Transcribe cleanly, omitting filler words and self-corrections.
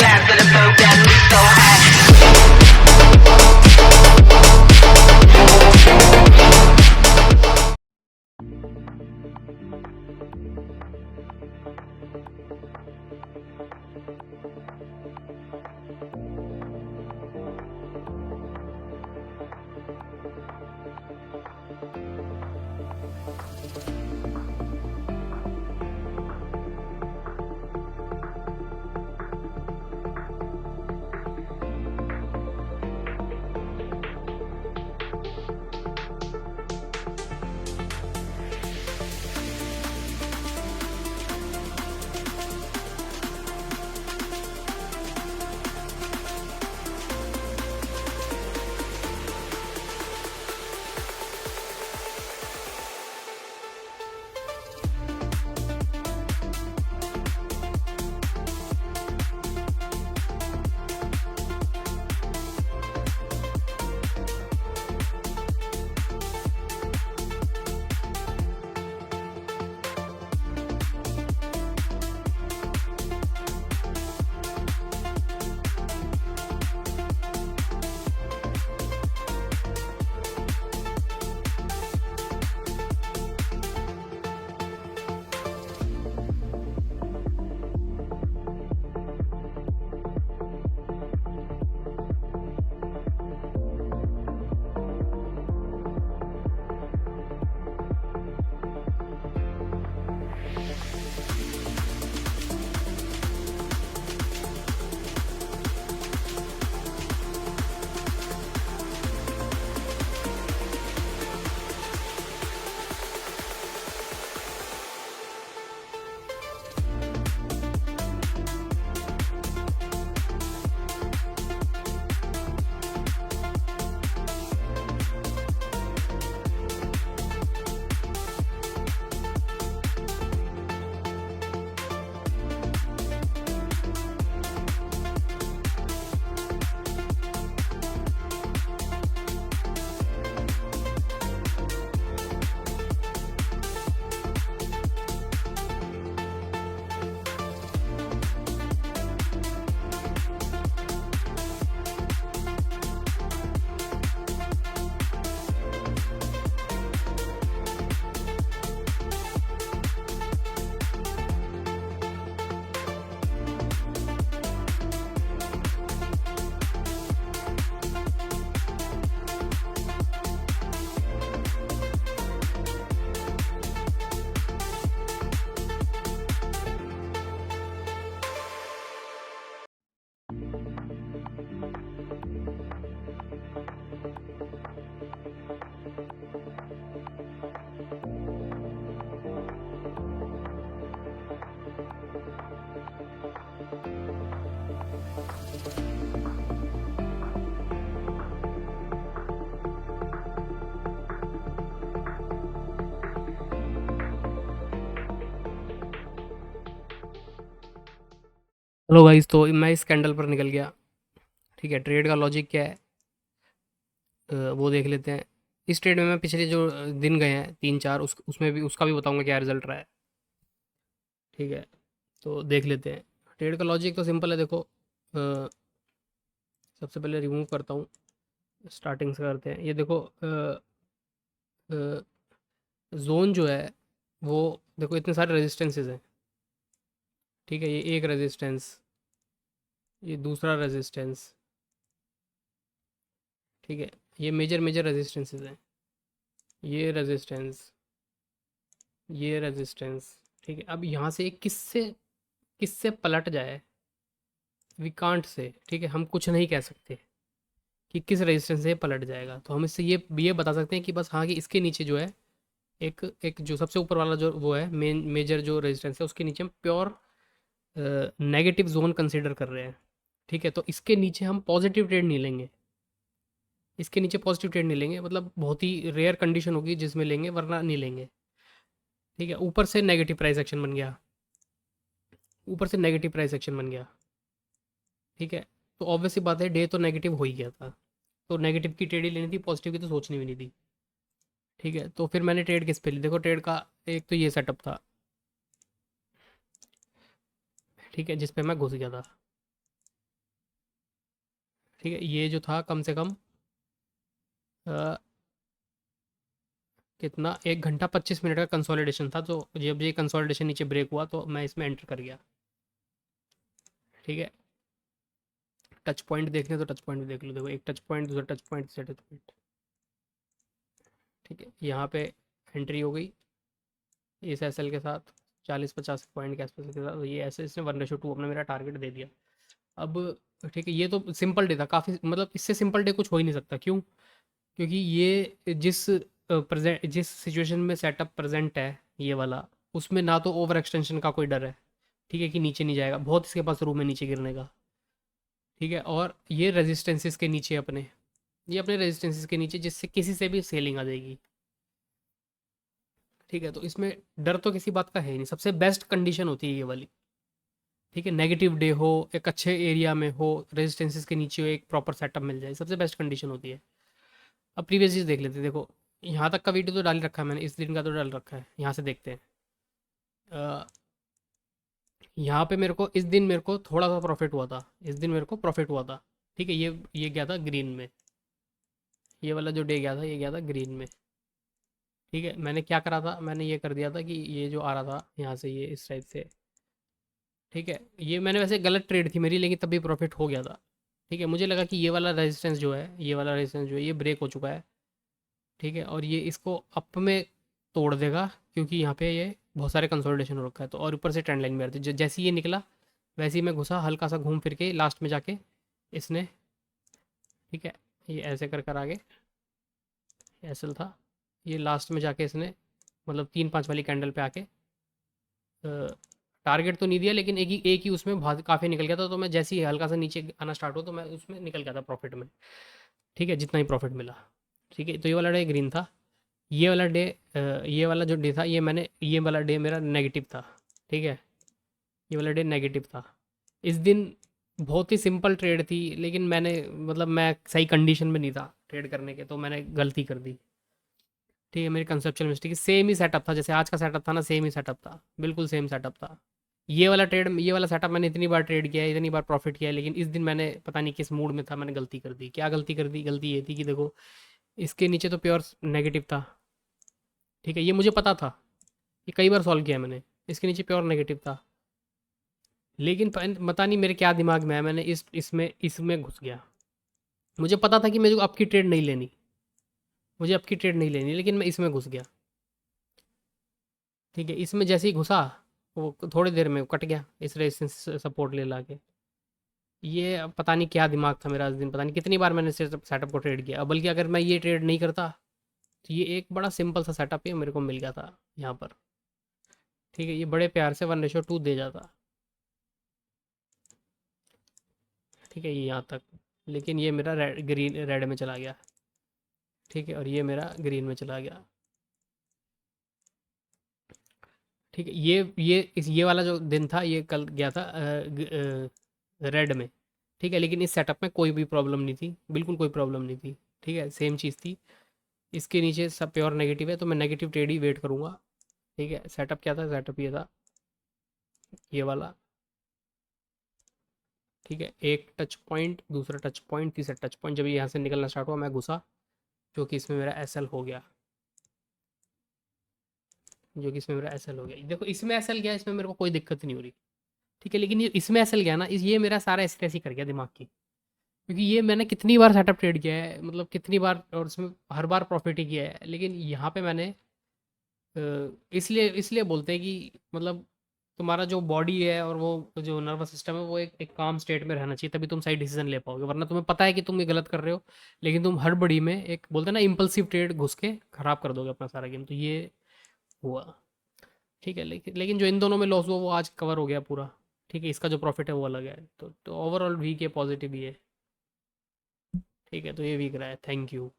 last of the boat that moves so high. Hello guys, तो मैं इस candle पर निकल गया। ठीक है, ट्रेड का लॉजिक क्या है वो देख लेते हैं। इस ट्रेड में मैं पिछले जो दिन गए हैं 3-4 उसमें भी उसका भी बताऊंगा क्या रिजल्ट रहा है। ठीक है, तो देख लेते हैं। ट्रेड का लॉजिक तो सिंपल है, देखो। सबसे पहले रिमूव करता हूँ, स्टार्टिंग से करते हैं। ये देखो, जोन जो है वो देखो, इतने सारे रेजिस्टेंसेस हैं। ठीक है, ये एक रेजिस्टेंस, ये दूसरा रेजिस्टेंस। ठीक है, ये मेजर मेजर रेजिस्टेंसेस हैं। ये रेजिस्टेंस, ये रेजिस्टेंस। ठीक है, अब यहाँ से किससे किससे पलट जाए, वी कांट से। ठीक है, हम कुछ नहीं कह सकते कि किस रेजिस्टेंस से ये पलट जाएगा। तो हम इससे ये बता सकते हैं कि बस हाँ, कि इसके नीचे जो है एक एक जो सबसे ऊपर वाला जो वो है मेन मेजर जो रेजिस्टेंस है, उसके नीचे हम प्योर नेगेटिव जोन कंसिडर कर रहे हैं। ठीक है, तो इसके नीचे हम पॉजिटिव ट्रेड नहीं लेंगे। इसके नीचे पॉजिटिव ट्रेड नहीं लेंगे, मतलब बहुत ही रेयर कंडीशन होगी जिसमें लेंगे, वरना नहीं लेंगे। ठीक है, ऊपर से नेगेटिव प्राइस एक्शन बन गया, ऊपर से नेगेटिव प्राइस एक्शन बन गया। ठीक है, तो ऑब्वियस सी बात है, डे तो नेगेटिव हो ही गया था, तो नेगेटिव की ट्रेड ही लेनी थी, पॉजिटिव की तो सोचनी भी नहीं थी। ठीक है, तो फिर मैंने ट्रेड किस पे ली, देखो ट्रेड का एक तो ये सेटअप था। ठीक है, जिस पे मैं घुस गया था। ठीक है, ये जो था कम से कम अ, कितना 1 घंटा 25 मिनट का कंसोलिडेशन था, तो जब ये कंसोलिडेशन नीचे ब्रेक हुआ तो मैं इसमें एंटर कर गया। ठीक है, टच पॉइंट देखने तो टच पॉइंट भी देख लो, देखो एक टच पॉइंट, दूसरा टच पॉइंट, तीसरा टच पॉइंट। ठीक है, यहाँ पे एंट्री हो गई इस एसएल के साथ 40-50 पॉइंट के आसपास के साथ, ये ऐसे इसने 1:2 अपना मेरा टारगेट दे दिया। अब ठीक है, ये तो सिंपल डे था काफ़ी, मतलब इससे सिंपल डे कुछ हो ही नहीं सकता। क्यों? क्योंकि ये जिस सिचुएशन में सेटअप प्रेजेंट है ये वाला, उसमें ना तो ओवर एक्सटेंशन का कोई डर है, ठीक है, कि नीचे नहीं जाएगा, बहुत इसके पास रूम है नीचे गिरने का। ठीक है, और ये रेजिस्टेंसेस के नीचे अपने, ये अपने रेजिस्टेंसेस के नीचे, जिससे किसी से भी सेलिंग आ जाएगी। ठीक है, तो इसमें डर तो किसी बात का है ही नहीं, सबसे बेस्ट कंडीशन होती है ये वाली। ठीक है, नेगेटिव डे हो, एक अच्छे एरिया में हो, रेजिस्टेंसेस के नीचे हो, एक प्रॉपर सेटअप मिल जाए, सबसे बेस्ट कंडीशन होती है। अब प्रीवियस चीज़ देख लेते हैं, देखो यहाँ तक का वीडियो तो डाल ही रखा है मैंने, इस दिन का तो डाल रखा है, यहाँ से देखते हैं। यहाँ पे मेरे को इस दिन मेरे को थोड़ा सा प्रॉफिट हुआ था, इस दिन मेरे को प्रॉफिट हुआ था। ठीक है, ये गया था ग्रीन में, ये वाला जो डे गया था ये गया था ग्रीन में। ठीक है, मैंने क्या करा था, मैंने ये कर दिया था कि ये जो आ रहा था यहाँ से, ये इस टाइप से, ठीक है, ये मैंने वैसे गलत ट्रेड थी मेरी, लेकिन तभी प्रॉफिट हो गया था। ठीक है, मुझे लगा कि ये वाला रेजिस्टेंस जो है, ये वाला रेजिस्टेंस जो है ये ब्रेक हो चुका है। ठीक है, और ये इसको अप में तोड़ देगा, क्योंकि यहाँ पे ये बहुत सारे कंसोलिडेशन हो रखा है, तो और ऊपर से ट्रेंड लाइन में रहती है, जैसे ही ये निकला वैसे ही मैं घुसा, हल्का सा घूम फिर के लास्ट में जाके इसने, ठीक है, ये ऐसे कर कर आगे, ऐसल था, ये लास्ट में जाके इसने मतलब 3-5 वाली कैंडल पे आके टारगेट तो नहीं दिया, लेकिन एक ही उसमें बहुत काफ़ी निकल गया था, तो मैं जैसे ही हल्का सा नीचे आना स्टार्ट हो तो मैं उसमें निकल गया था प्रॉफिट में। ठीक है, जितना ही प्रॉफिट मिला। ठीक है, तो ये वाला डे ग्रीन था। ये वाला डे ये वाला जो डे था, ये वाला डे मेरा नेगेटिव था। ठीक है, ये वाला डे नेगेटिव था। इस दिन बहुत ही सिंपल ट्रेड थी, लेकिन मैंने मतलब मैं सही कंडीशन में नहीं था ट्रेड करने के, तो मैंने गलती कर दी। ठीक है, मेरी कंसेप्चुअल मिस्टेक, सेम ही सेटअप था जैसे आज का सेटअप था ना, सेम ही सेटअप था, बिल्कुल सेम सेटअप था। ये वाला सेटअप मैंने इतनी बार ट्रेड किया है, इतनी बार प्रॉफिट किया है, लेकिन इस दिन मैंने पता नहीं किस मूड में था, मैंने गलती कर दी। क्या गलती कर दी? गलती ये थी कि देखो इसके नीचे तो प्योर नेगेटिव था। ठीक है, ये मुझे पता था, ये कई बार सॉल्व किया है मैंने, इसके नीचे प्योर नेगेटिव था, लेकिन पता नहीं मेरे क्या दिमाग में है, मैंने इसमें घुस गया। मुझे पता था कि मुझे अब की ट्रेड नहीं लेनी, मुझे अब की ट्रेड नहीं लेनी, लेकिन मैं इसमें घुस गया। ठीक है, इसमें जैसे ही घुसा वो थोड़ी देर में कट गया, इस रेजिस्टेंस सपोर्ट ले ला के। ये अब पता नहीं क्या दिमाग था मेरा उस दिन, पता नहीं कितनी बार मैंने सेटअप को ट्रेड किया, बल्कि अगर मैं ये ट्रेड नहीं करता तो ये एक बड़ा सिंपल सा सेटअप ही मेरे को मिल गया था यहाँ पर। ठीक है, ये बड़े प्यार से 1:2 दे जाता। ठीक है, ये यहाँ तक, लेकिन ये मेरा रेड में चला गया। ठीक है, और ये मेरा ग्रीन में चला गया। ठीक है, ये वाला जो दिन था ये कल गया था रेड में। ठीक है, लेकिन इस सेटअप में कोई भी प्रॉब्लम नहीं थी, बिल्कुल कोई प्रॉब्लम नहीं थी। ठीक है, सेम चीज़ थी, इसके नीचे सब प्योर नेगेटिव है, तो मैं नेगेटिव ट्रेड ही वेट करूँगा। ठीक है, सेटअप क्या था? सेटअप ये था, ये वाला। ठीक है, एक टच पॉइंट, दूसरा टच पॉइंट, तीसरा टच पॉइंट, जब ये यहाँ से निकलना स्टार्ट हुआ मैं घुसा, जो कि इसमें मेरा एसएल हो गया, जो कि इसमें मेरा एसएल हो गया। देखो इसमें एसएल गया, इसमें मेरे को कोई दिक्कत नहीं हो रही। ठीक है, लेकिन ये इसमें एसएल गया ना, ये मेरा सारा ऐसी तैसी कर गया दिमाग की, क्योंकि ये मैंने कितनी बार सेटअप ट्रेड किया है, मतलब कितनी बार, और उसमें हर बार प्रॉफिट ही किया है, लेकिन यहाँ पे मैंने इसलिए इसलिए बोलते हैं कि मतलब तुम्हारा जो बॉडी है और वो जो नर्वस सिस्टम है वो एक काम स्टेट में रहना चाहिए, तभी तुम सही डिसीजन ले पाओगे, वरना तुम्हें पता है कि तुम ये गलत कर रहे हो, लेकिन तुम हड़बड़ी में एक बोलते हैं ना इम्पल्सिव ट्रेड घुस के खराब कर दोगे अपना सारा गेम, तो ये हुआ। ठीक है, लेकिन जो इन दोनों में लॉस हुआ वो आज कवर हो गया पूरा। ठीक है, इसका जो प्रॉफिट है वो अलग है, तो ओवरऑल वीक है, पॉजिटिव ही है। ठीक है, तो ये वीक रहा है, थैंक यू।